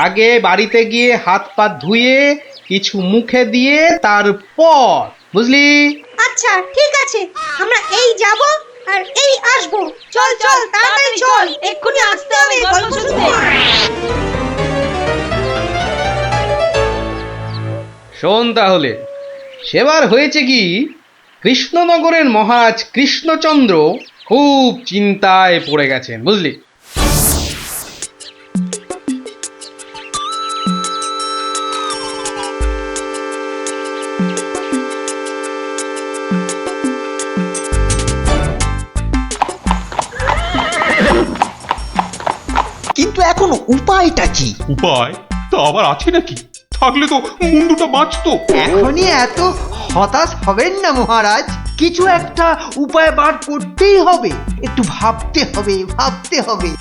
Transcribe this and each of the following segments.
আগে বাড়িতে গিয়ে হাত পা ধুয়ে কিছু মুখে দিয়ে তারপর, বুঝলি? আচ্ছা ঠিক আছে, আমরা এই যাব আর এই আসব। চল চল তাড়াতাড়ি চল, এক্ষুনি আসতে হবে গল্প শুনতে। শোন তাহলে, সেবার হয়েছে কি, কৃষ্ণনগরের মহারাজ কৃষ্ণচন্দ্র খুব চিন্তায় পড়ে গেছেন, বুঝলি? কিন্তু এখন উপায়টা কি? উপায় তা আবার আছে নাকি? থাকলে তো মুন্ডুটা বাঁচতো। এখনই এত হতাশ হবেন না মহারাজ, কিছু একটা উপায় বার করতেই হবে, একটু ভাবতে হবে ভাবতে হবে।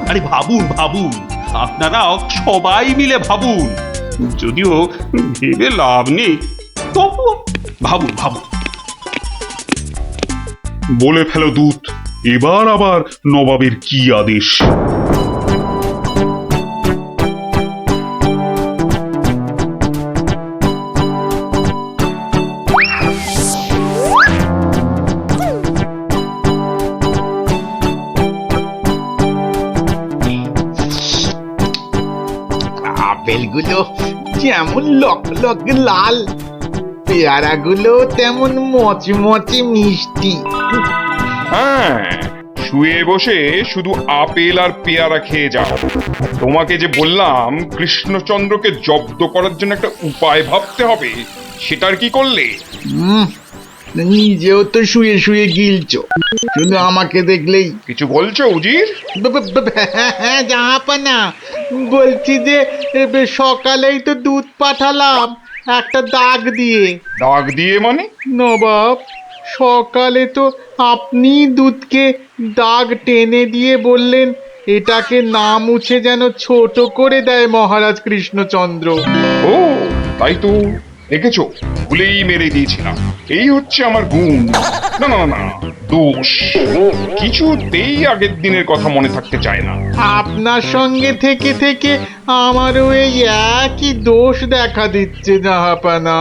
আরে ভাবুন ভাবুন, আপনারাও সবাই মিলে ভাবুন। যদিও ভেবে লাভ নেই, তবুও ভাবুন ভাবুন। বলে ফেলো দূত, এবার আবার নবাবের কি আদেশ? আপেলগুলো যেমন লক লক লাল, পেয়ারাগুলো তেমন মচমচে মিষ্টি। হ্যাঁ, শুয়ে বসে শুধু আপেল আর পেয়ারা খেয়ে যাও। তোমাকে যে বললাম কৃষ্ণচন্দ্রকে জব্দ করার জন্য একটা উপায় ভাবতে হবে, সেটার কি করলে? নিজেও তো শুয়ে শুয়ে গিলছো, শুধু আমাকে দেখলেই। কিছু বলছো উজির? হ্যাঁ জাহাপানা, বলছি যে সকালেই তো দুধ পাঠালাম একটা দাগ দিয়ে। দাগ দিয়ে মানে? নবাব, সকালে তো আপনি দুধকে দাগ টেনে দিয়ে বললেন এটাকে না মুছে যেন ছোট করে দেয় মহারাজ কৃষ্ণচন্দ্র। ও তাই তো, দেখেছো, ভুলেই মেরে দিয়েছিলাম। এই হচ্ছে আমার গুণ, না না না দোষ। কিছুতেই আগের দিনের কথা মনে থাকতে চায় না। আপনার সঙ্গে থেকে থেকে আমারও এই একই দোষ দেখা দিচ্ছে জাহাপানা।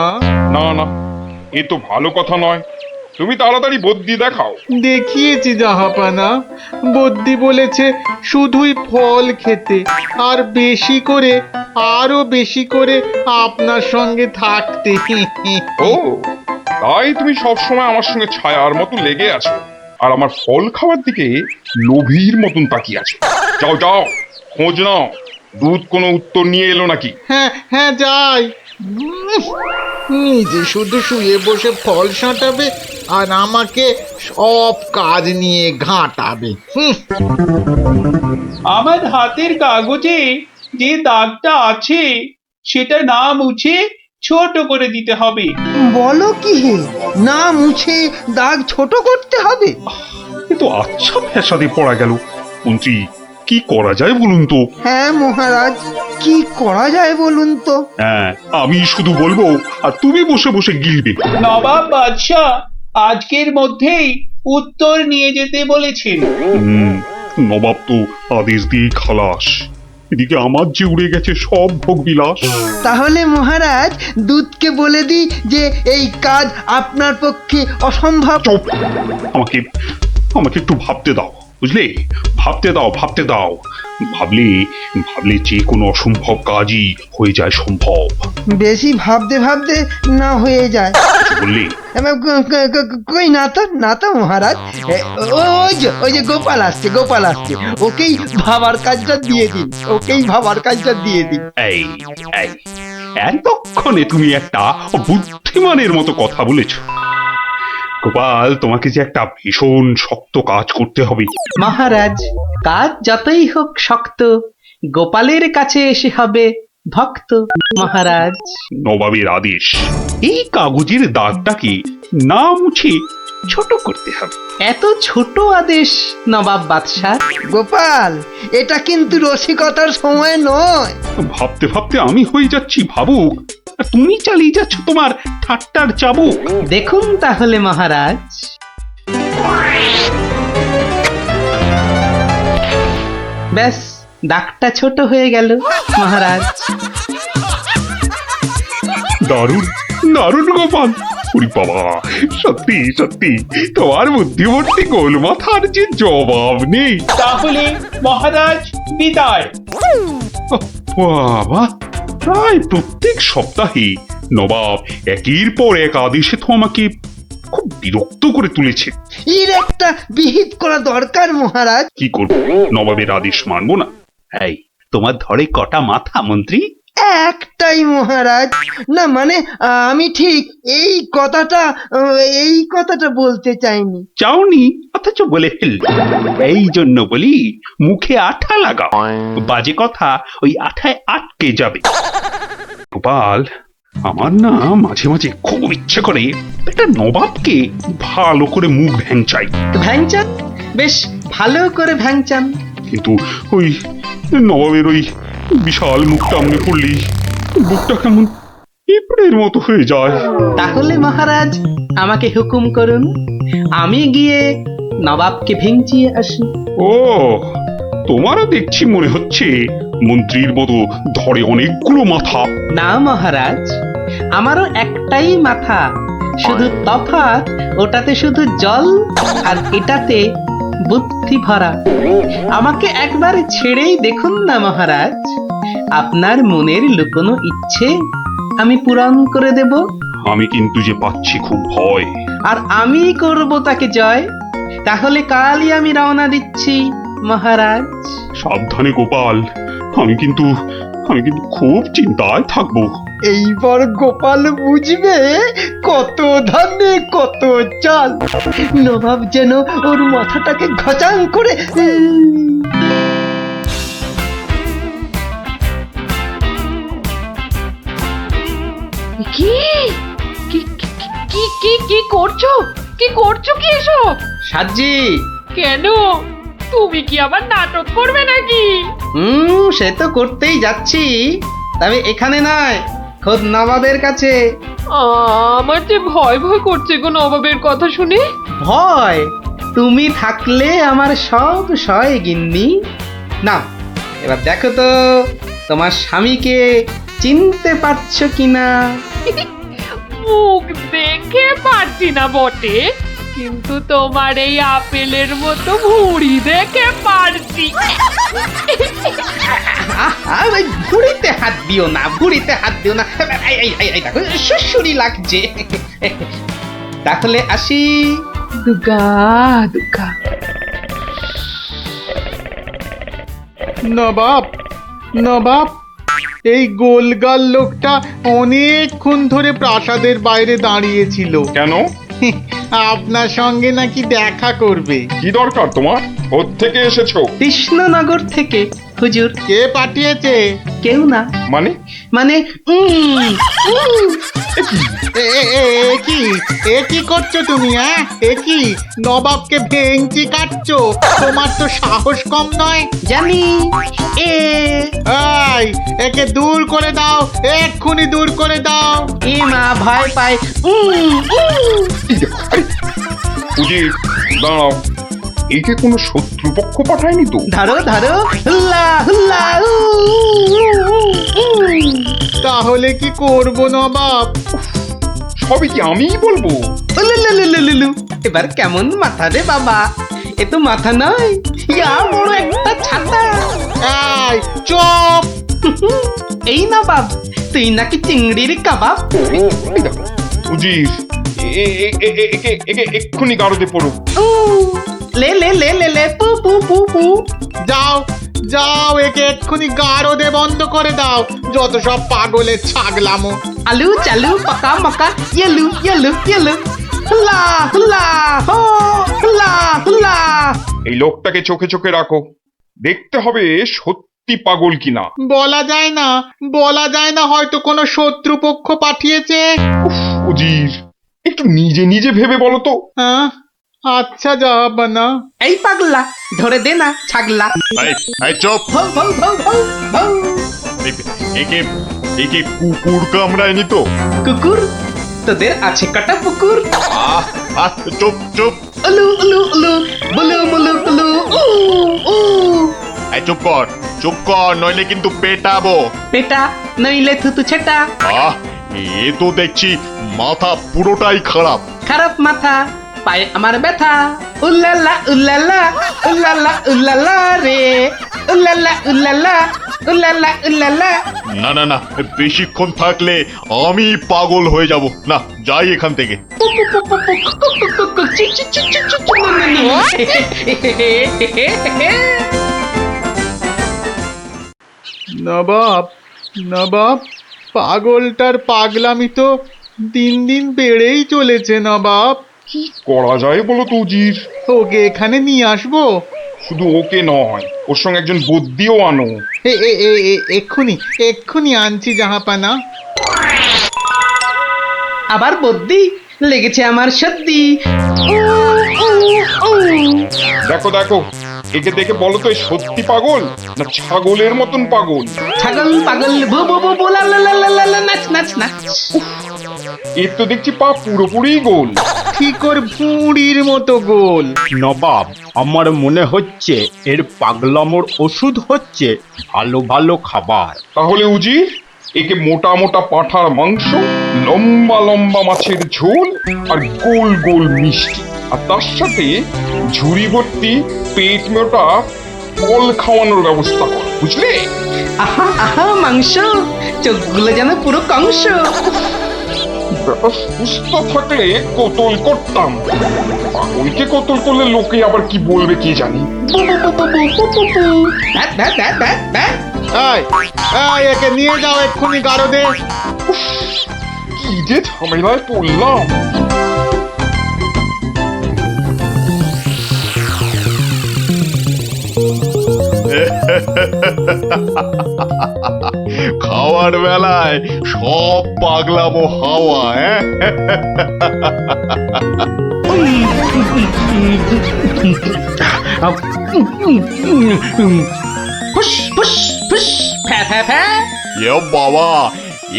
না না, এ তো ভালো কথা নয়। তুমি তাড়াতাড়ি বদ্যি দেখাও। দেখিয়েছি জাহাপানা, বদ্যি বলেছে শুধুই ফল খেতে আর বেশি করে, আরো বেশি করে আপনার সঙ্গে থাকতে। ও তাই তুমি সবসময় আমার সঙ্গে ছায়ার মতো লেগে আছো, আর আমার ফল খাওয়ার দিকে লোভীর মতন তাকিয়ে আছো। যাও যাও, খোঁজ নাও, দুধ কোনো উত্তর নিয়ে এলো নাকি। হ্যাঁ হ্যাঁ যাই। নিজে শুধু শুয়ে বসে ফল সাঁটাবে আর আমাকে সব কাজ নিয়ে ঘাঁটাবে। আমার হাতের কাগজে যে দাগটা আছে সেটা না মুছে ছোট করে দিতে হবে। বলো কি হে, না মুছে দাগ ছোট করতে হবে? এ তো আচ্ছা ফ্যাসাদে পড়া গেল। মন্ত্রী, কি করা যায় বলুন তো? হ্যাঁ মহারাজ, কি করা যায় বলুন তো? হ্যাঁ, আমি শুধু বলবো আর তুমি বসে বসে গিলবে। নবাব বাদশাহ আজকের মধ্যেই উত্তর নিয়ে যেতে বলেছেন। নবাব তো আদেশ দিয়ে খালাস। এদিকে আমার যে উড়ে গেছে সব ভোগ বিলাস। তাহলে মহারাজ দুধকে বলে দিই যে এই কাজ আপনার পক্ষে অসম্ভব। চুপ! আমাকে আমাকে একটু ভাবতে দাও, বুঝলে? ভাবতে দাও ভাবতে দাও। ভাবলে ভাবলে যে কোনো অসম্ভব কাজই হয়ে যায় সম্ভব। বেশি ভাবতে ভাবতে না হয়ে যায়। বললে কই না তো, না তো মহারাজ। ওই যে গোপাল আসছে, গোপাল আসছে, ওকেই ভাবার কাজটা দিয়ে দিন, ওকেই ভাবার কাজটা দিয়ে দিন। এই এই এতক্ষণে তুমি একটা বুদ্ধিমানের মতো কথা বলেছো। গোপাল, তোমাকে যে একটা ভীষণ শক্ত কাজ করতে হবে। মহারাজ, কাজ যতই হোক শক্ত, গোপালের কাছে এসে হবে ভক্ত। মহারাজ, নবাবের আদেশ, এই কাগজের দাগটাকে না মুছে ছোট করতে হবে। এত ছোট আদেশ নবাব বাদশাহ? গোপাল, এটা কিন্তু রসিকতার সময় নয়। ভাবতে ভাবতে আমি হয়ে যাচ্ছি ভাবুক, আর তুমি চালিয়ে যাচ্ছ তোমার ঠাট্টার চাবুক। দেখুন তাহলে মহারাজ। ব্যাস দাগটা ছোট হয়ে গেল মহারাজ। দারুণ দারুণ গোপাল, ওরে বাবা, সত্যি সত্যি তোমার বুদ্ধিমত্তি গোল মাথার যে জবাব নেই। তাহলে মহারাজ বিদায়। বাবা, প্রায় প্রত্যেক সপ্তাহে নবাব একের পর এক আদেশে তো আমাকে খুব বিরক্ত করে তুলেছে। এর একটা বিহিত করা দরকার মহারাজ। কি করবো, নবাবের আদেশ মানবো না? এই, তোমার ধরে কটা মাথা মন্ত্রী? একটাই মহারাজ। না মানে আমি ঠিক এই কথাটা বলতে চাইনি। চাওনি অথচ বলে ফেললে। এই জন্য বলি, মুখে আঠা লাগাও, বাজে কথা ওই আঠায় আটকে যাবে। গোপাল, আমার না মাঝে মাঝে খুব ইচ্ছে করে একটা নবাবকে ভালো করে মুখ ভ্যাংচাই। ভ্যাংচান, বেশ ভালো করে ভ্যাংচান। কিন্তু ওই নবাবের ওই বিশাল মুখটা আমনে পড়লেই বুকটা কেমন পিঁপড়ের মতো হয়ে যায়। তাহলে মহারাজ আমাকে হুকুম করুন, আমি গিয়ে নবাবকে ভেঙচিয়ে আসি। ও, তোমারও দেখছি মনে হচ্ছে মন্ত্রীর মতো ধরে অনেকগুলো মাথা। না মহারাজ, আমারও একটাই মাথা, শুধু তফাৎ ওটাতে শুধু জল আর এটাতে বুদ্ধি ভরা। আমাকে একবার ছেড়েই দেখুন না মহারাজ, আপনার মনের লুকোনো ইচ্ছে আমি পূরণ করে দেব। আমি কিন্তু যে পাচ্ছি খুব ভয়। আর আমি করব তাকে জয়। তাহলে কালই আমি রওনা দিচ্ছি মহারাজ। সাবধানে গোপাল, আমি কিন্তু খুব চিন্তায় থাকবো। এইবার গোপাল বুঝবে কত ধানে কত চাল। নবাব যেন ওর মাথাটাকে ঘচাং করে কি কি কি কি কি করছো? কি করছো কি এসব? সাজি, কেন? তুমি কি আবার নাটক করবে নাকি? সে তো করতেই যাচ্ছি, তবে এখানে নয়, খোদ নবাবের কাছে। আমার যে ভয় ভয় করছে গো নবাবের কথা শুনে। ভয়? তুমি থাকলে আমার সব সয় গিন্নি। না, এবার দেখো তো তোমার স্বামীকে চিনতে পারছো কিনা। মুখ দেখে পারছি না বটে, কিন্তু তোমার এই আপেলের মতো ভুঁড়ি দেখে পারছি। ওই ভুঁড়িতে হাত দিও না, ভুঁড়িতে হাত দিও না। এই দেখো, সুড়সুড়ি লাগছে। তাহলে আসি। দুগা দুগা। নবাব, নবাব, এই গোলগাল লোকটা অনেকক্ষণ ধরে প্রাসাদের বাইরে দাঁড়িয়েছিল। কেন? আপনার সঙ্গে নাকি দেখা করবে। কি দরকার তোমার? কোত্থেকে এসেছো? কৃষ্ণনগর থেকে হুজুর। কে পাঠিয়েছে? কেউ না। মানে? মানে এ কি করছো তুমি? হ্যাঁ, এ কি নবাবকে ভেঙচি কাটছো? তোমার তো সাহস কম নয়। জানি। এই, একে দূর করে দাও, এক্ষুনি দূর করে দাও। এ মা, ভয় পায়। উজির, দাঁড়াও, একে কোনো শত্রুপক্ষ পাঠায়নি তো? ধরো ধরো, হুল্লা হুল্লা। তাহলে কি করব নবাব? সবই কি আমিই বলবো? উলুলুলুলুলু। এবার কেমন মাথা রে বাবা, এ তো মাথা নয়, ইয়া বড় একটা ছাতা। এই চুপ! এই না বাব, তুই নাকি চিংড়ির কাবাব। এই দেখো, উজির, একে এক্ষুনি গারদে পড়ো। লে লে লে লে লে, পু পু পু পু। যাও যাও, একে এক্ষুনি গারদে বন্ধ করে দাও। যত সব পাগলের ছাগলামো। আলু চালু পাকা মাকা ইয়েলু ইয়েলু ইয়েলু। হুল্লা হুল্লা হো, হুল্লা হুল্লা। এই লোকটাকে চোখে চোখে রাখো, দেখতে হবে সত্যি পাগল কিনা। বলা যায় না, বলা যায় না, হয়তো কোনো শত্রুপক্ষ পাঠিয়েছে। উজির, একটু নিজে নিজে ভেবে বলো তো। হ্যাঁ, আচ্ছা জাহাপনা। এই পাগলা, ধরে দে না ছাগলা। চুপ! ভৌ ভৌ ভৌ ভৌ ভৌ। একে কুকুর কামড়ায়নি তো? কুকুর? তোদের আছে কটা পুকুর? চুপ চুপ! উলু উলু উলু, বুলু বুলু বুলু, উ উ। চুপ কর নইলে কিন্তু পেটাবো। পেটা নইলে থুতু ছেটা। আহ এ তো দেখছি মাথা পুরোটাই খারাপ। খারাপ মাথা, পায়ে আমার ব্যথা। উল্লালা উল্লালা উল্লালা উল্লালা রে, উল্লালা উল্লালা উল্লালা উল্লালা। না না না, বেশিক্ষণ থাকলে আমি পাগল হয়ে যাব। না, যাই এখান থেকে। নবাব, নবাব, পাগলটার পাগলামি তো দিন দিন বেড়েই চলেছে নবাব। কি করা যায় বলো তো উজির? ওকে এখানে নিয়ে আসবো? শুধু ওকে নয়, ওর সঙ্গে একজন বদ্যিও আনো। এক্ষুনি এক্ষুনি আনছি জাহাপানা। আবার বদ্যি লেগেছে আমার সর্দি। দেখো দেখো, একে দেখে বলো তো এ সত্যি পাগল না ছাগলের মতন পাগল? ছাগল পাগল বু বু বু বু লা লা লা লা লা লা, নাচ নাচ নাচ। এর তো দেখছি পা পুরোপুরি গোল। ঠিক ওর ভুঁড়ির মতো গোল। নবাব, আমার মনে হচ্ছে এর পাগলামোর ওষুধ হচ্ছে ভালো ভালো খাবার। তাহলে উজির, একে মোটা মোটা পাঁঠার মাংস, লম্বা লম্বা মাছের ঝোল আর গোল গোল মিষ্টি, আর তার সাথে ঝুড়ি ভর্তি পেট মোটা ফল খাওয়ানোর ব্যবস্থা কর, বুঝলে? আহা আহা মাংস, চোখগুলো যেন পুরো কংস। ব্যাপার সুস্থ থাকলে কোতল করতাম, পাগলকে কোতল করলে লোকে আবার কি বলবে কে জানি। একে নিয়ে যাও এক্ষুনি গারদে। কি যে ঝামেলায় পড়লাম। খাওয়ার বেলায় সব পাগলামো হাওয়া। ফুস ফুস ফুস ফ্যা ফ্যা ফ্যা। এ বাবা,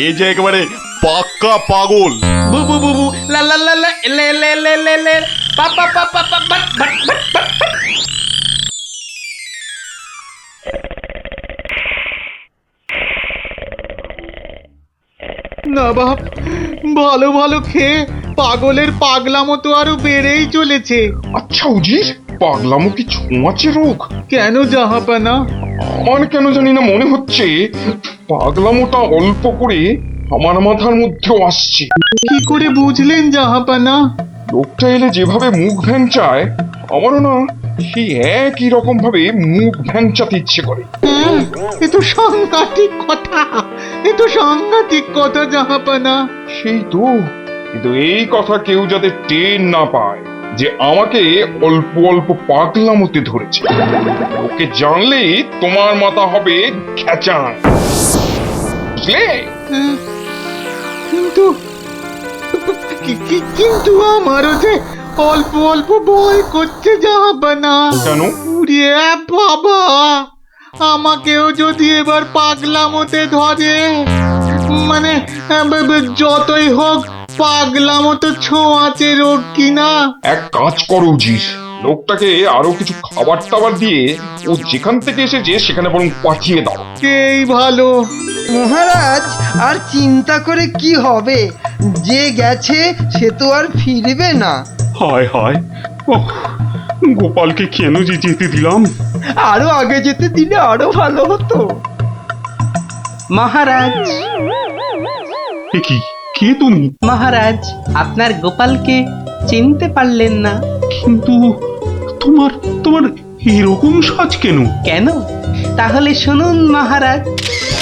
এ যে একেবারে পাক্কা পাগল। বু বু বু বু লা লা লা লা লে লে লে লে লে পা পা পা পা পা বাট বাট বাট বাট। নবাব, ভালো ভালো খেয়ে পাগলের পাগলামো তো আরো বেড়েই চলেছে। আচ্ছা উজির, পাগলামো কি ছোঁয়াচে রোগ? কেন জাহাপানা? আমার কেন জানি না মনে হচ্ছে পাগলামোটা অল্প করে আমার মাথার মধ্যেও আসছে। কি করে বুঝলেন জাহাপানা? লোকটা এলে যেভাবে মুখ ভ্যাংচায়, আমারও না সেই একই রকম ভাবে মুখ ভ্যাংচাতে ইচ্ছে করে। হ্যাঁ, এ তো সাংঘাতিক কথা, এ তো সাংঘাতিক কথা জাহাপানা। সেই তো, কিন্তু এই কথা কেউ যাতে টের না পায় যে আমাকে অল্প অল্প পাগলামোতে ধরেছে। ওকে জানলেই তোমার মাথা হবে খেচান, বুঝলে? হ্যাঁ, কিন্তু কিন্তু আমারও যে অল্প অল্প ভয় করছে জাহাপানা। কেন? উড়িয়ে বাবা, আমাকেও যদি এবার পাগলামোতে ধরে, মানে যতই হোক পাগলামো তো ছোঁয়াচে রোগ কিনা। এক কাজ করো উজির, লোকটাকে আরো কিছু খাবার টাবার দিয়ে ও যেখান থেকে এসেছে সেখানে বরং পাঠিয়ে দাও। এই ভালো। মহারাজ, আর চিন্তা করে কি হবে? যে গেছে সে তো আর ফিরবে না। হায় হায়, ওহ, গোপালকে কেন যে যেতে দিলাম? আরো আগে যেতে দিলে আরো ভালো হতো। মহারাজ, এ কি, কে তুমি? মহারাজ, আপনার গোপালকে চিনতে পারলেন না? কিন্তু তোমার তোমার এরকম সাজ কেন? কেন? তাহলে শুনুন মহারাজ।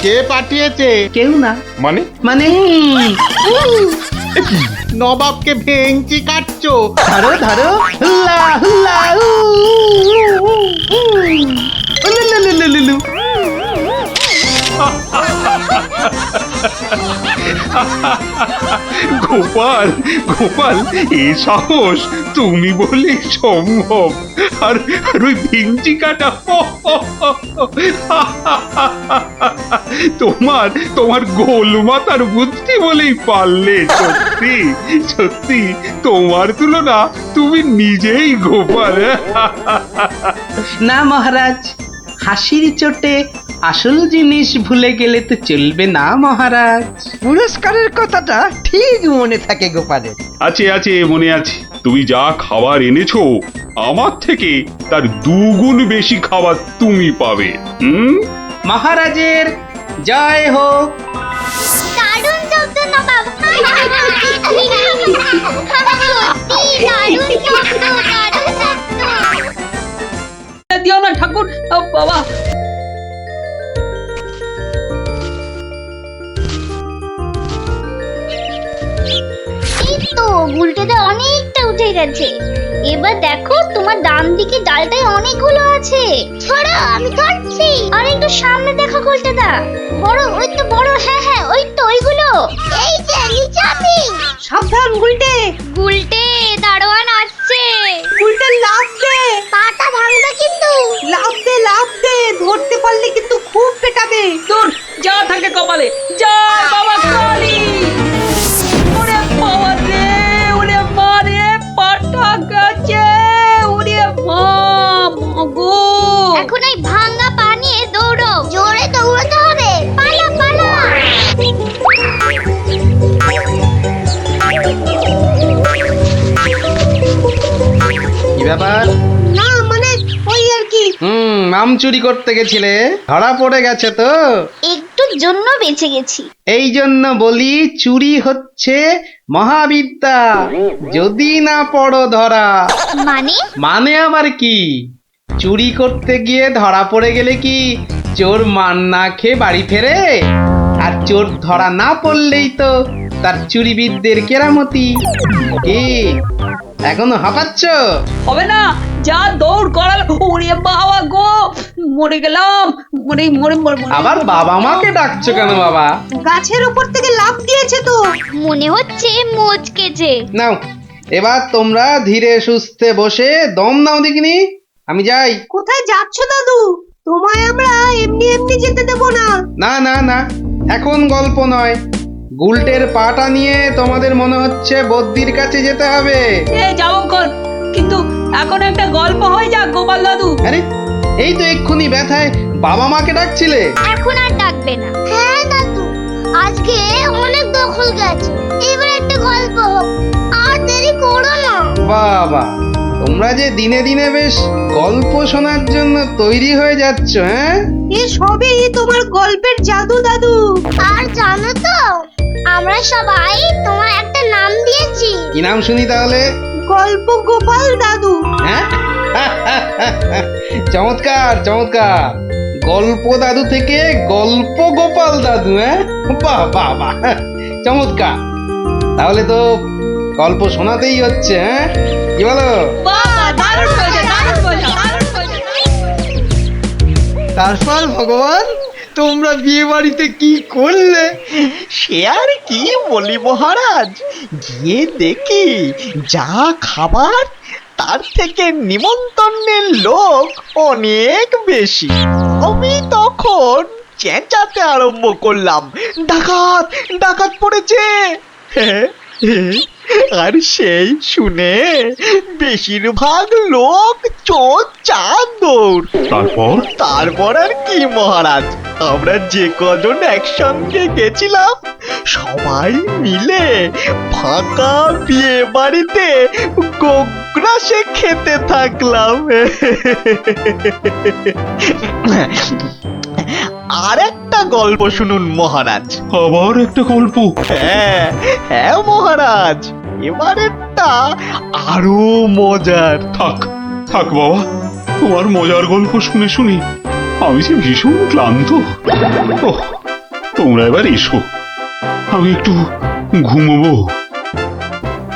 কে পাঠিয়েছে? কেউ না। মানে? মানে নবাবকে ভেঙচি কাটছো? ধরো ধরো, হুল্লা হুল্লা উ, উ, উ, উ, উলুলুলুলুলু। গোপাল, গোপাল, এ সাহস তুমি বলে সম্ভব? আর আর ওই ভিঞ্চি কাটা, তোমার তোমার গোল মাথার বুদ্ধি বলেই পারলে। সত্যি সত্যি তোমার তুলনা তুমি নিজেই গোপাল। না মহারাজ, হাসির চোটে আসল জিনিস ভুলে গেলে তো চলবে না মহারাজ। পুরস্কারের কথাটা ঠিক মনে থাকে গোপালের। আছে আছে মনে আছে, তুমি যা খাবার এনেছো আমার থেকে তার 2 গুণ বেশি খাবার তুমি পাবে। মহারাজের জয় হোক। দারুণ শব্দ না বাবা। সত্যি দারুণ শব্দ, দারুণ শব্দ। দিও না ঠাকুর, ও বাবা। এই তো গুলটেটা অনেকটা উঠে গেছে। এবার দেখো তোমার ডান দিকে ডালটায় অনেকগুলো আছে। ছড়া, আমি ধরছি। আর একটু সামনে দেখো গুলটেটা, বড়, ওই তো বড়, হ্যাঁ হ্যাঁ ওই তো ওইগুলো। এই যে নিচে আমি। সাবধান গুলটে। গুলটে, দারোয়ান আসছে। গুলটে লাফ দে, পাটা ভাঙবে কিন্তু। লাফ দে, লাফ দে, ধরতে পারলে কিন্তু খুব পেটাবে। দূর যা থাকে কপালে, যা বাবা কালী। ওরে বাবা রে, ওরে মা রে, পাটা গেছে, ওরে মা, মাগো। এখন এই ভাঙা পা নিয়ে দৌড়ো, জোরে দৌড়াতে হবে। পালা পালা। কি ব্যাপার? না মানে ওই আর কি, আম চুরি করতে গেছিলে, ধরা পড়ে গেছে তো? একটুর জন্য বেঁচে গেছি। এই জন্য বলি চুরি হচ্ছে মহাবিদ্যা, যদি না পড়ো ধরা। মানে মানে আবার কি? চুরি করতে গিয়ে ধরা পড়ে গেলে কি চোর মান না খেয়ে বাড়ি ফেরে? আর চোর ধরা না পড়লেই তো তার চুরিবিদদের কেরামতি। কি এখনো হাঁপাচ্ছ? হবে না, যা দৌড় করাল, ওরে বাবা গো, মরে গেলাম, মরে মরে মরে। আবার বাবা মাকে ডাকছো কেন বাবা? গাছের উপর থেকে লাফ দিয়েছে তো, মনে হচ্ছে মোচকেছে। নাও এবার তোমরা ধীরে সুস্থে বসে দম নাও দেখিনি, আমি যাই। কোথায় যাচ্ছ দাদু? তোমায় আমরা এমনি এমনি যেতে দেব না। না না না, এখন গল্প নয়। গুলটের পাটা নিয়ে তোমাদের মনে হচ্ছে বদ্যির কাছে যেতে হবে। যাবো কোন, কিন্তু এখন একটা গল্প হয়ে যাক গোপাল দাদু। আরে এই তো এক্ষুনি ব্যথায় বাবা মাকে ডাকছিলে। এখন আর ডাকবে না। হ্যাঁ দাদু, আজকে অনেক দখল গেছে, এবার একটা গল্প হোক, আর দেরি করো না। বাবা, তোমরা যে দিনে দিনে বেশ গল্প শোনার জন্য তৈরি হয়ে যাচ্ছ। হ্যাঁ, এ সবই তোমার গল্পের জাদু দাদু। আর জানো তো, আমরা সবাই তোমার একটা নাম দিয়েছি। কি নাম শুনি তাহলে? গল্প গোপাল দাদু। হ্যাঁ, চমৎকার চমৎকার। গল্প দাদু থেকে গল্প গোপাল দাদু। হ্যাঁ, বাহ বাহ বাহ, চমৎকার। তাহলে তো গল্প শোনাতেই হচ্ছে। হ্যাঁ, কি বলো? তারপর ভগবান, তোমরা বিয়ে বাড়িতে কি করলে? সে আর কি বলি মহারাজ, গিয়ে দেখি যা খাবার তার থেকে নিমন্ত্রণের লোক অনেক বেশি। আমি তখন চেঁচাতে আরম্ভ করলাম, ডাকাত ডাকাত পড়েছে। আর সেই শুনে বেশিরভাগ লোক চোর চাঁদর। তারপর আর কি মহারাজ, আমরা যে কজন একসঙ্গে গেছিলাম সবাই মিলে ফাঁকা বিয়ে বাড়িতে গোগ্রাসে খেতে থাকলাম। আর একটা গল্প শুনুন মহারাজ। আবার একটা গল্প? হ্যাঁ হ্যাঁ মহারাজ, এবারেরটা আরো মজার। থাক থাক বাবা, তোমার মজার গল্প শুনে শুনে আমি যে ভীষণ ক্লান্ত। ওহ, তোমরা এবার এসো, আমি একটু ঘুমোবো।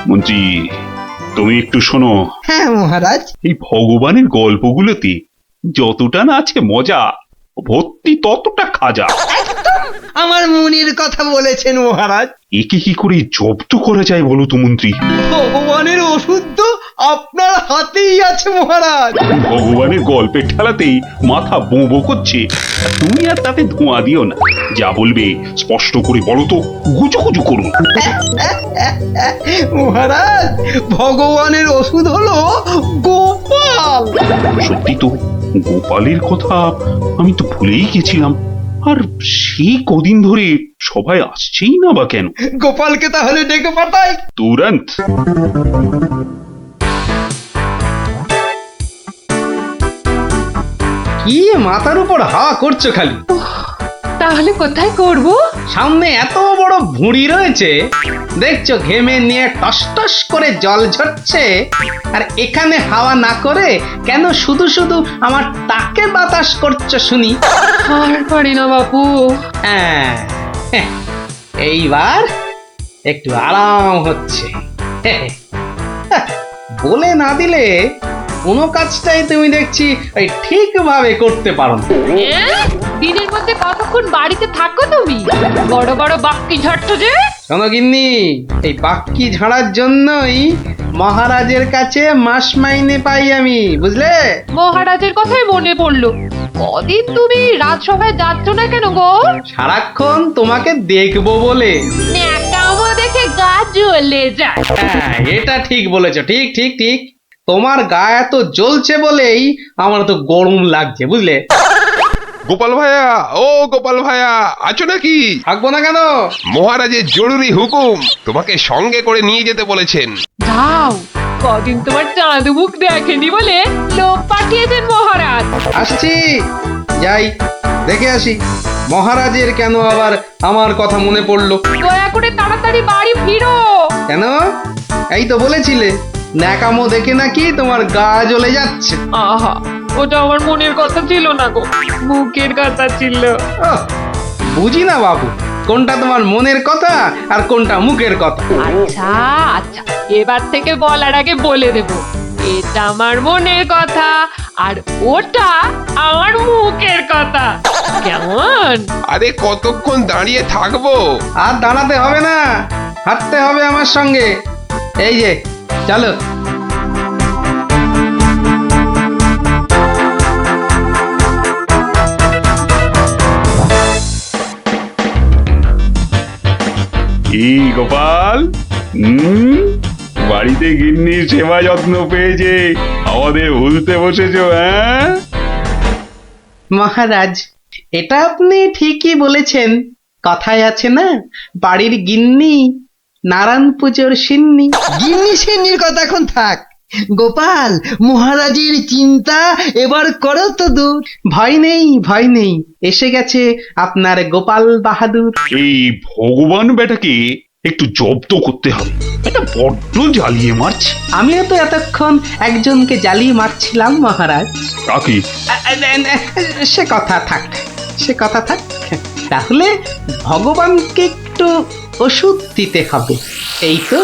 মন্ত্রী, তুমি একটু শোনো। হ্যাঁ মহারাজ। এই ভগবানের গল্পগুলোতে যতটা না আছে মজা, ভর্তি ততটা খাজা। আমার মনের কথা বলেছেন মহারাজ। একে কি করে জব্দ করা যায় বলো তো মন্ত্রী? ভগবানের ওষুধ তো আপনার হাতেই আছে মহারাজ। ভগবানের গল্পের ঠেলাতেই মাথা বোঁ করছে, আর তুমি আর তাতে ধোঁয়া দিও না। যা বলবে স্পষ্ট করে বলো তো, গুজুগুজু করুন। মহারাজ, ভগবানের ওষুধ হলো গোপাল। গোপাল। সত্যি তো, গোপালের কথা আমি তো ভুলেই গেছিলাম। আর সেই কদিন ধরে সবাই আসছেই না বা কেন? গোপালকে তাহলে ডেকে পাঠাই। তুরন্ত। কি মাথার উপর হাওয়া করছো খালি? তাহলে কোথায় করব? সামনে এত বড় ভুঁড়ি রয়েছে, দেখছো ঘেমে নিয়ে টস টস করে জল ঝরছে, আর এখানে হাওয়া না করে কেন শুধু শুধু আমার তাকে বাতাস করছো শুনি? আর পারি না বাপু। হ্যাঁ, এইবার একটু আরাম হচ্ছে। বলে না দিলে কোনো কাজটাই তুমি দেখছি ওই ঠিকভাবে করতে পারো না। দিনের মধ্যে কতক্ষণ বাড়িতে থাকো তুমি? বড় বড় বাক্কি ঝাড়ছো যে। শোনো গিন্নি, এই বাক্কি ঝাড়ার জন্যই মহারাজের কাছে মাস মাইনে পাই আমি, বুঝলে? মহারাজের কথাই মনে পড়লো। কদিন তুমি রাজসভায় যাচ্ছ না কেন গো? সারাক্ষণ তোমাকে দেখবো বলে। ন্যাকামো দেখে গা জ্বলে যায়। হ্যাঁ, এটা ঠিক বলেছো, ঠিক ঠিক ঠিক। তোমার গা এত জ্বলছে বলেই আমার তো গরম লাগছে, বুঝলে? গোপাল ভাইয়া, ও গোপাল ভাইয়া, আছো নাকি? থাকবো না কেন? মহারাজের জরুরি হুকুম, তোমাকে সঙ্গে করে নিয়ে যেতে বলেছেন। যাও, কদিন তোমার চাঁদ মুখ দেখেনি বলে লোক পাঠিয়েছেন মহারাজ। আসছি, যাই দেখে আসি মহারাজের কেন আবার আমার কথা মনে পড়লো। দয়া করে তাড়াতাড়ি বাড়ি ফিরো। কেন? এই তো বলেছিলে ন্যাকামো দেখে নাকি তোমার গা জ্বলে যাচ্ছে। আহা, ওটা আমার মনের কথা ছিল না গো, মুখের কথা ছিল। ওহ, বুঝি না বাবু, কোনটা তোমার মনের কথা আর কোনটা মুখের কথা। আচ্ছা আচ্ছা, এবার থেকে বলার আগে বলে দেব, এটা আমার মনের কথা আর ওটা আমার মুখের কথা। কেমন? আরে কতক্ষণ দাঁড়িয়ে থাকবো? আর দাঁড়াতে হবে না, হাঁটতে হবে আমার সঙ্গে। এই যে চলো। কি গোপাল, বাড়িতে গিন্নির সেবা যত্ন পেয়েছে আমাদের ভুলতে বসেছো? হ্যাঁ মহারাজ, এটা আপনি ঠিকই বলেছেন। কথায় আছে না, বাড়ির গিন্নি নারায়ণ পুজোর সিন্নি। গিন্নি সিন্নির কথা এখন থাক। গোপাল, মহারাজের চিন্তা এবার করো তো দূর। ভয় নেই, ভয় নেই, এসে গেছে আপনার গোপাল বাহাদুর। এই ভগবান বেটাকে একটু জব্দ করতে হবে, এটা বড্ড জ্বালিয়ে মারছে। আমিও তো এতক্ষণ একজনকে জ্বালিয়ে মারছিলাম মহারাজ। কাকে? সে কথা থাক, সে কথা থাক। তাহলে ভগবানকে একটু ওষুধ দিতে হবে, এই তো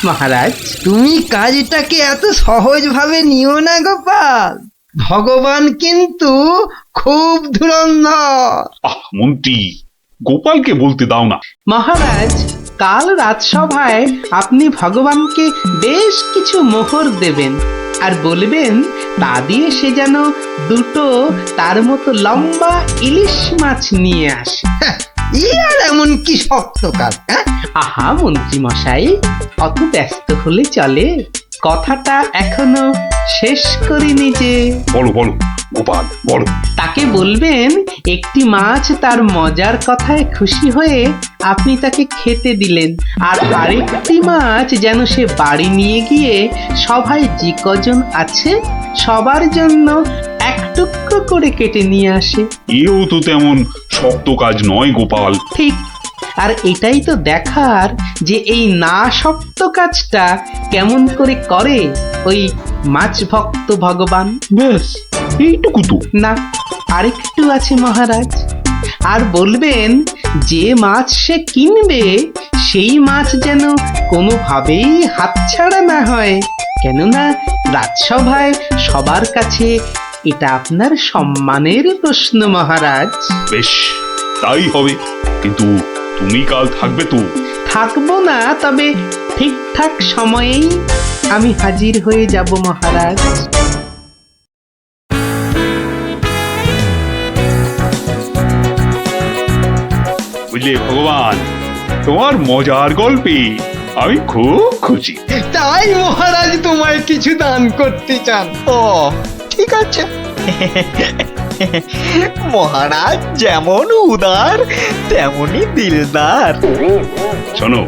মহারাজ। তুমি কাজটাকে এত সহজভাবে নিও না গোপাল, ভগবান কিন্তু খুব ধুরন্ধর। মন্ত্রী, গোপালকে বলতে দাও না। মহারাজ, কাল রাজসভায় আপনি ভগবানকে বেশ কিছু মোহর দেবেন আর বলবেন তা দিয়ে সে যেন দুটো তার মতো লম্বা ইলিশ মাছ নিয়ে আসে। আর এমন কি শক্ত কাজ? আহা মন্ত্রী মশাই, অত ব্যস্ত হলে চলে? কথাটা এখনো শেষ করিনি যে। বলো বলো গোপাল, বলো। তাকে বলবেন একটি মাছ তার মজার কথায় খুশি হয়ে আপনি তাকে খেতে দিলেন, আর আরেকটি মাছ যেন সে বাড়ি নিয়ে গিয়ে সবাই যে কজন আছে সবার জন্য এক টুকরো করে কেটে নিয়ে আসে। এও তো তেমন শক্ত কাজ নয় গোপাল। ঠিক, আর এটাই তো দেখার যে এই না শক্ত কাজটা কেমন করে করে ওই মাছ ভক্ত ভগবান। ব্যাস এইটুকু তো? না, আরেকটু আছে মহারাজ। আর বলবেন যে মাছ সে কিনবে সেই মাছ যেন কোনোভাবেই হাতছাড়া না হয়, কেননা রাজসভায় সবার কাছে এটা আপনার সম্মানের প্রশ্ন মহারাজ। বেশ, তাই হবে, কিন্তু তুমি কাল থাকবে তো? থাকবো না, তবে ঠিকঠাক সময়েই আমি হাজির হয়ে যাব মহারাজ। বুঝলে ভগবান, তোমার মজার গল্পে আমি খুব খুশি। তাই মহারাজ তোমায় কিছু দান করতে চান। ও ঠিক আছে। মহারাজ যেমন উদার তেমনি দিলদার। শোনো,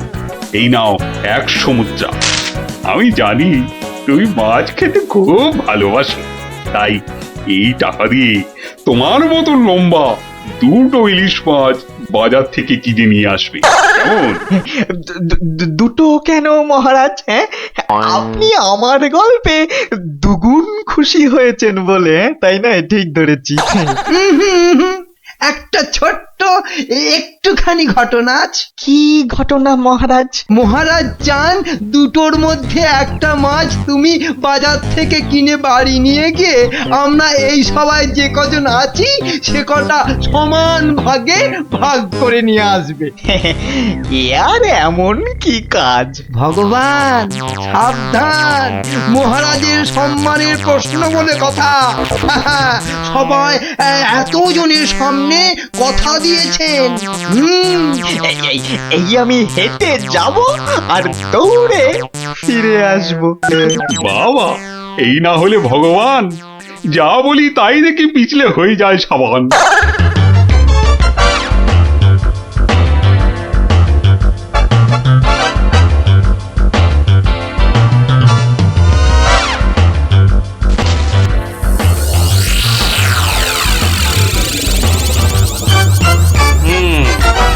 এই নাও 100 মুদ্রা। আমি জানি তুমি মাছ খেতে খুব ভালোবাসো, তাই এই টাকা দিয়ে তোমার মতো লম্বা 2টো ইলিশ মাছ বাজার থেকে কিনে নিয়ে আসবে, কেমন? দুটো কেন মহারাজ? হ্যাঁ, আপনি আমার গল্পে দুগুণ খুশি হয়েছেন বলে, তাই না? ঠিক ধরেছি। একটা ছোট্ট একটুখানি ঘটনা আছে। কি ঘটনা মহারাজ? মহারাজ চান দুটোর মধ্যে একটা মাছ তুমি বাজার থেকে কিনে বাড়ি নিয়ে গিয়ে আমরা এই সবাই যে কজন আছি সে কটা সমান ভাগে ভাগ করে নিয়ে আসবে। আর এমন কি কাজ? ভগবান সাবধান, মহারাজের সম্মানের প্রশ্ন বলে কথা। সবাই এতজনের সামনে কথা দিয়েছেন। এই আমি হেঁটে যাব আর দৌড়ে ফিরে আসবো। বাবা, এই না হলে ভগবান, যা বলি তাই দেখি পিছলে হয়ে যায় সাবান।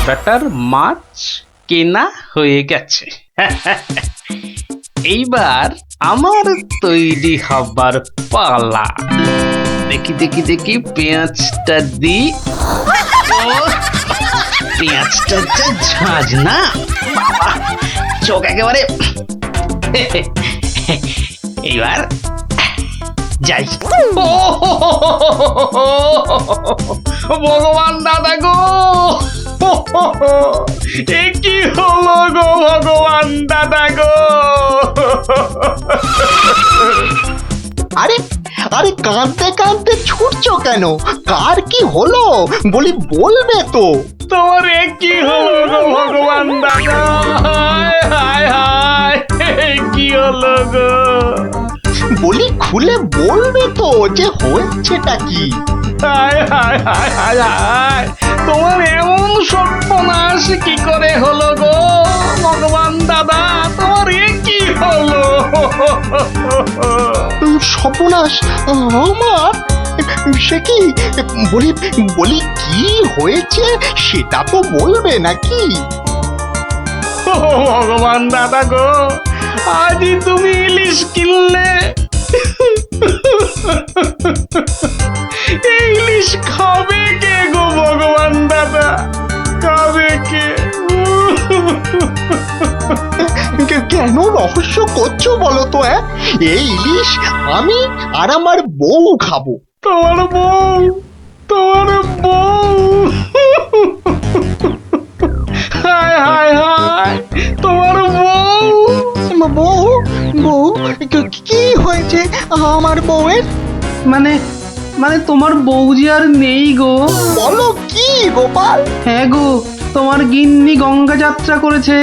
বেটার মাছ কেনা হয়ে গেছে। এইবার আমার তৈরি হবার পালা। দেখি দেখি দেখি পেঁয়াজটা দি। পেঁয়াজটা যা ঝাঁজ না বাবা, চোখ একেবারে। এইবার যাই। ভগবান দাদা গো, এ কি হলো গো ভগবান দাদা গো। আরে আরে কাঁদতে কাঁদতে ছুটছো কেন? কার কি হলো বলি, বলবে তো। তোমার এ কি হলো গো ভগবান দাদা? হায় হায় হায়, কি হলো গো? বলি খুলে বলবে তো যে হয়েছেটা কি? হায় হায় হায় হায় হায়, তোমার এমন সর্বনাশ কি করে হলো গো ভগবান দাদা? তোমার এ কি হলো? সর্বনাশ আমার? সে কি? বলি বলি কি হয়েছে সেটা তো বলবে নাকি? ভগবান দাদা গো, আজই তুমি ইলিশ কিনলে। এই ইলিশ খাবে কে গো ভগবান দাদা? খাবে কে? কেন রহস্য করছো বলো তো? এই ইলিশ আমি আর আমার বউ খাবো। তোমার বউ? তোমার বউ? হায় হায় হায়, তোমার বউ? বউ? বউ? কি হয়েছে আমার বউয়ের? মানে মানে তোমার বউ যে আর নেই গো। বলো কি গোপাল? হ্যাঁ গো, তোমার গিন্নি গঙ্গা যাত্রা করেছে,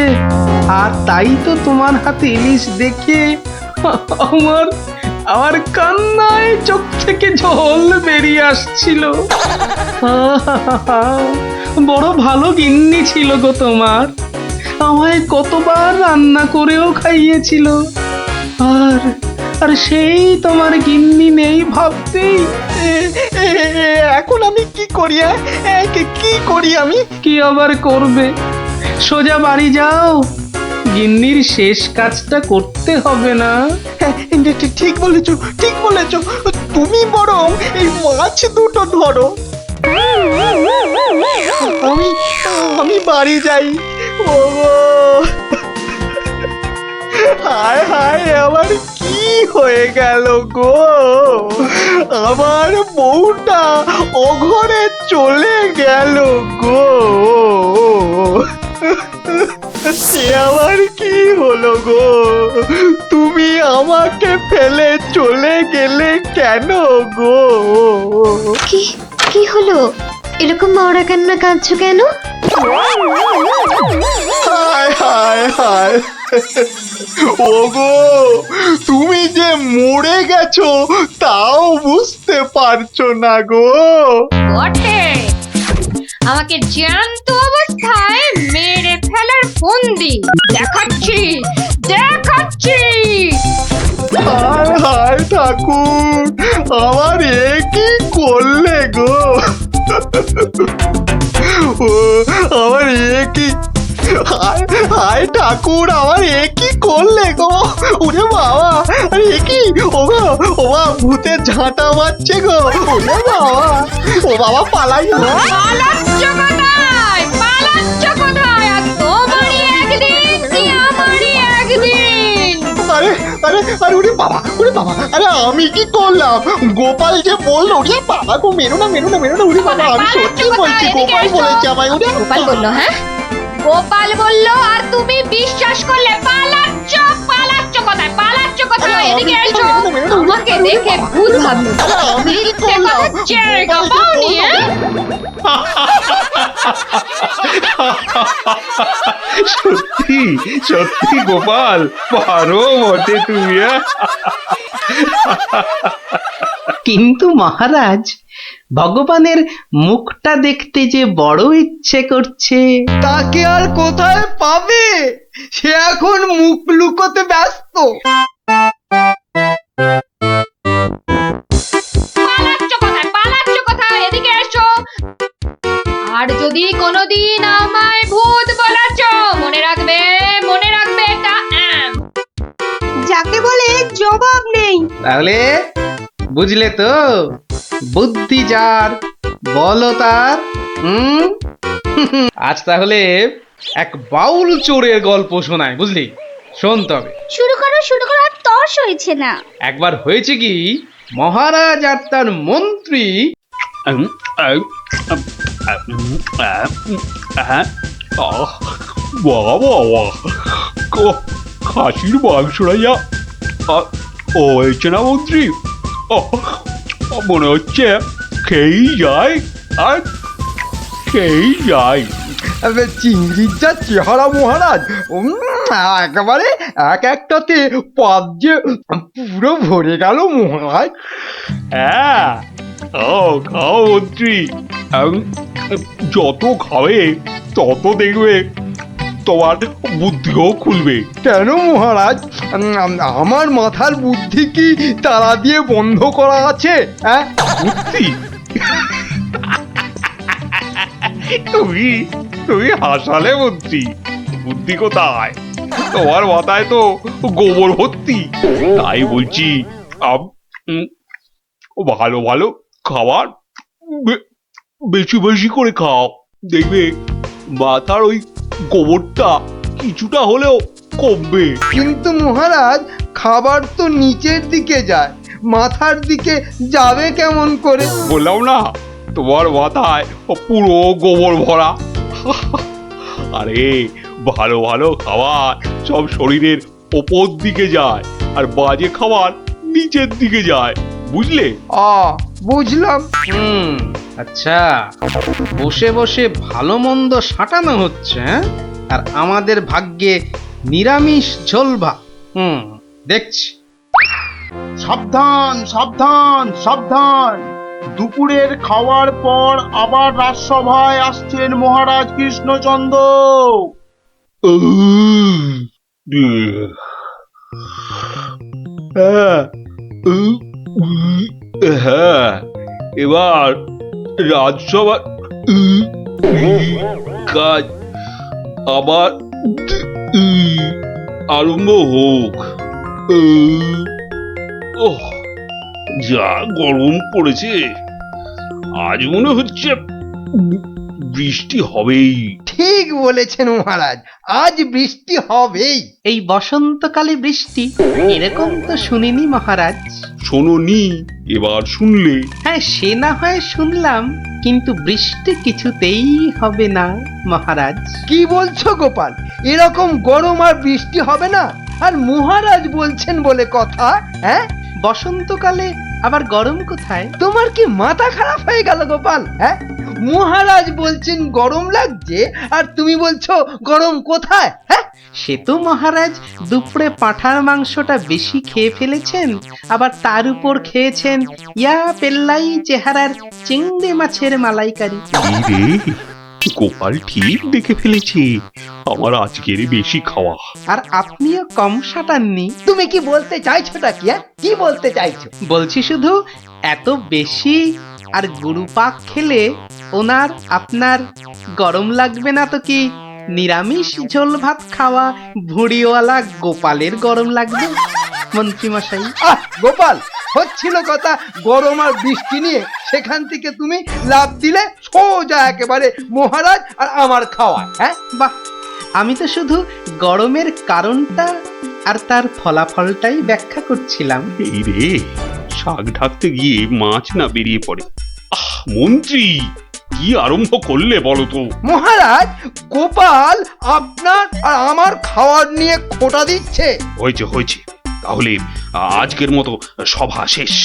আর তাই তো তোমার হাতে ইলিশ দেখে আমার আমার কান্নায় চোখ থেকে জল বেরিয়ে আসছিল। বড় ভালো গিন্নি ছিল গো তোমার, আমায় কতবার রান্না করেও খাইয়েছিল। আর আর সেই তোমার গিন্নি নেই ভাবতেই এখন আমি কি করি? কি করি আমি? কি আবার করবে? সোজা বাড়ি যাও, গিন্নির শেষ কাজটা করতে হবে না? ঠিক বলেছো, ঠিক বলেছো। তুমি বরং এই মাছ দুটো ধরো, আমি আমি বাড়ি যাই। ও হায় হায়, আমার কি হয়ে গেল গো? আমার বউটা অঘরে চলে গেল গো। সে আবার কি হলো গো? তুমি আমাকে ফেলে চলে গেলে কেন গো? কি কি হলো? এরকম মরা কান্না কাঁদছো কেন? হায় হায় হায়, ওগো, তুমি যে মরে গেছো তাও বুঝতে পারছো না গো। বটে, আমাকে জ্যান্ত অবস্থায় মেরে ফেলার ফন্দি দেখাচ্ছি দেখাচ্ছি। হায় হায় ঠাকুর, আমার এ কি করলে গো? ও আমার এ কি, হায় হায় ঠাকুর, আমার এ কি করলে গো? ওরে বাবা, আরে এ কি? ও গো, ও বাবা, ভূতে ঝাঁটা মারছে গো। ওরে বাবা, ও বাবা, পালাই গো। পালাচ্ছ কোথায়? পালাচ্ছ কোথায়? আর তোমারই একদিন কি আমারই একদিন। আরে আরে আরে, ওরে বাবা, ওরে বাবা, আরে আমি কি করলাম? গোপাল যে বললো, ওরে বাবা গো, মেরো না মেরো না মেরো না, ওরে বাবা, আমি সত্যি বলছি, গোপাল বলেছে আমায়। ওরে গোপাল বললো? হ্যাঁ, গোপাল বললো আর তুমি বিশ্বাস করলে? পালাচ্ছ পালাচ্ছ কোথায়? পালাচ্ছ কোথায়? এদিকে এসো, আমাকে দেখে ভূত ভাবলো। আমি কি করলাম? জায়গা পাওনি? সত্যি সত্যি গোপাল, পারো বটে তুমি। কিন্তু মহারাজ, ভগবানের মুখটা দেখতে যে বড় ইচ্ছে করছে। তাকে আর কোথায় পাবে? সে এখন মুখ লুকোতে ব্যস্ত। পালাচ্ছ কোথায়? পালাচ্ছ কোথায়? এদিকে এসো। আর যদি কোনোদিন আমায় ভূত বলেছ, মনে রাখবে, মনে রাখবে এটা যাকে বলে জবাব নেই। তাহলে বুঝলে তো, বুদ্ধি যার বলো তার। আজ তাহলে এক বাউল চোরের গল্প শোনায়, বুঝলি? শোন তবে। শুরু করো শুরু করো, আর তর্স হয়েছে না। একবার হয়েছে কি, মহারাজ আর তার মন্ত্রী বাবা বাবা, খাসির মাংসটা যা ও হয়েছে না মন্ত্রী, মনে হচ্ছে খেয়েই যায় আর খেয়েই যায়। চিংড়ির যা চেহারা মহারাজ, একেবারে এক একটাতে পাত যে পুরো ভরে গেল মহারাজ। হ্যাঁ, খাও খাও মন্ত্রী, যত খাবে তত দেখবে তোমার বুদ্ধিও খুলবে। কেন মহারাজ, আমার মাথার বুদ্ধি কি তালা দিয়ে বন্ধ করা আছে? হ্যাঁ, বুদ্ধি? তুমি তুমি হাসালে মন্ত্রী, বুদ্ধি কোথায়? তোমার মাথায় তো গোবর ভর্তি। তাই বলছি, ভালো ভালো খাবার বেশি বেশি করে খাও, দেখবে মাথার ওই গোবরটা কিছুটা হলেও কমবে। কিন্তু মহারাজ, খাবার তো নিচের দিকে যায়, মাথার দিকে যাবে কেমন করে? বললাম না, তোমার মাথায় পুরো গোবর ভরা। আরে ভালো ভালো খাবার সব শরীরের ওপর দিকে যায়, আর বাজে খাবার নিচের দিকে যায়, বুঝলে? বুঝলাম। আচ্ছা, বসে বসে ভালো মন্দ সাঁটানো হচ্ছে, হ্যাঁ? আর আমাদের ভাগ্যে নিরামিষ ঝোল ভাত। দেখছি। সাবধান সাবধান সাবধান, দুপুরের খাওয়ার পর আবার রাজসভায় আসছেন মহারাজ কৃষ্ণচন্দ্র। হ্যাঁ, এবার রাজসভা কাজ আবার আরম্ভ হোক। যা গরম পড়েছে, আজ মনে হচ্ছে বৃষ্টি হবেই। ঠিক বলেছেন মহারাজ, আজ বৃষ্টি হবেই। এই বসন্তকালে বৃষ্টি, এরকম তো শুনিনি মহারাজ। শোনোনি, এবার শুনলে। হ্যাঁ, সে না হয় শুনলাম, কিন্তু বৃষ্টি কিছুতেই হবে না মহারাজ। কি বলছো গোপাল? এরকম গরম আর বৃষ্টি হবে না? আর মহারাজ বলছেন বলে কথা। হ্যাঁ, বসন্তকালে আবার গরম কোথায়? তোমার কি মাথা খারাপ হয়ে গেল গোপাল? হ্যাঁ, মহারাজ বলছেন গরম লাগছে, আর তুমি বলছো গরম কোথায়? হ্যাঁ, সে তো মহারাজ দুপুরে পাঁঠার মাংসটা বেশি খেয়ে ফেলেছেন, আবার তার উপর খেয়েছেন ইয়া পেল্লাই চেহারার চিংড়ি মাছের মালাইকারি। এই রে, গোপাল ঠিক দেখে ফেলেছে আমার আজকের বেশি খাওয়া। আর আপনিও কম সাটাননি। তুমি কি বলতে চাইছোটা কি? কি বলতে চাইছো? বলছি শুধু এত বেশি আর গুরু পাক খেলে ওনার আপনার গরম লাগবে না তো কি নিরামিষ ঝোল ভাত খাওয়া ভুড়িওয়ালা গোপালের গরম লাগবে মন্ত্রী মশাই? গোপাল, হচ্ছিল কথা গরম আর বৃষ্টি নিয়ে, সেখান থেকে তুমি লাভ দিলে সোজা একেবারে মহারাজ আর আমার খাওয়া। হ্যাঁ বাহ, আমি তো শুধু গরমের কারণটা আর তার ফলাফলটাই ব্যাখ্যা করছিলাম। এই রে, শাক ঢাকতে গিয়ে মাছ না বেরিয়ে পড়ে। মন্ত্রী, কি আরম্ভ করলে বলো তো? মহারাজ, গোপাল আপনার আর আমার খাওয়ার নিয়ে খোঁটা দিচ্ছে। হয়েছে হয়েছে, তাহলে আজকের মতো সভা শেষ।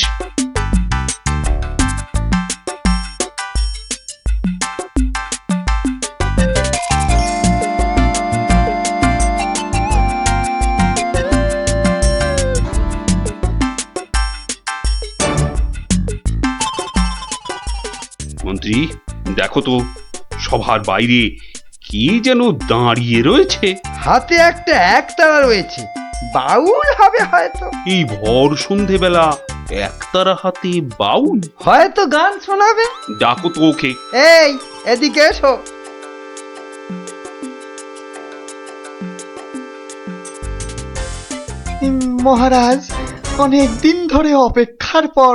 মন্ত্রী, দেখো তো সভার বাইরে কি যেন দাঁড়িয়ে রয়েছে। হাতে একটা একতারা রয়েছে, বাউল হবে হয়তো। এই ভর সন্ধেবেলা একতারা হাতে বাউল? হয়তো গান শোনাবে। ডাকো তো ওকে। এই, এদিকে এসো। মহারাজ, অনেক দিন ধরে অপেক্ষার পর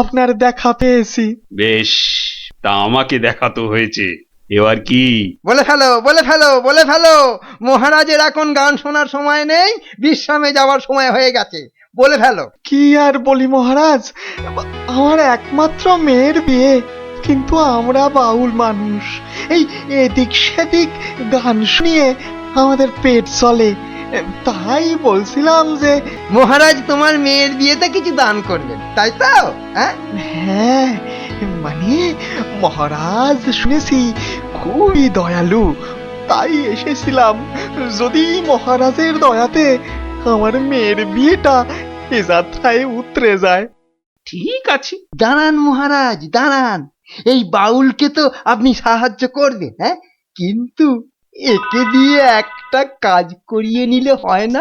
আপনার দেখা পেয়েছি। বেশ, তা আমাকে দেখাতো হয়েছে, এবার কি? বলে ফেলো, বলে ফেলো, বলে ফেলো। মহারাজের এখন গান শোনার সময় নেই, বিশ্রামে যাওয়ার সময় হয়ে গেছে। বলে ফেলো। কি আর বলি মহারাজ, আমার একমাত্র মেয়ের বিয়ে, কিন্তু আমরা বাউল মানুষ, এই এদিক সেদিক গান শুনিয়ে আমাদের পেট চলে। তাই বলছিলাম যে মহারাজ তোমার মেয়ের বিয়েতে কিছু দান করবেন, তাই তো? হ্যাঁ, মানে মহারাজ শুনেছি খুবই দয়ালু, তাই এসেছিলাম। যদি মহারাজের দয়াতে আমার মেয়ের বিয়েটা এ যাত্রায় উতরে যায়। ঠিক আছে, দাঁড়ান মহারাজ, দাঁড়ান। এই বাউলকে তো আপনি সাহায্য করবেন, হ্যাঁ, কিন্তু একে দিয়ে একটা কাজ করিয়ে নিলে হয় না?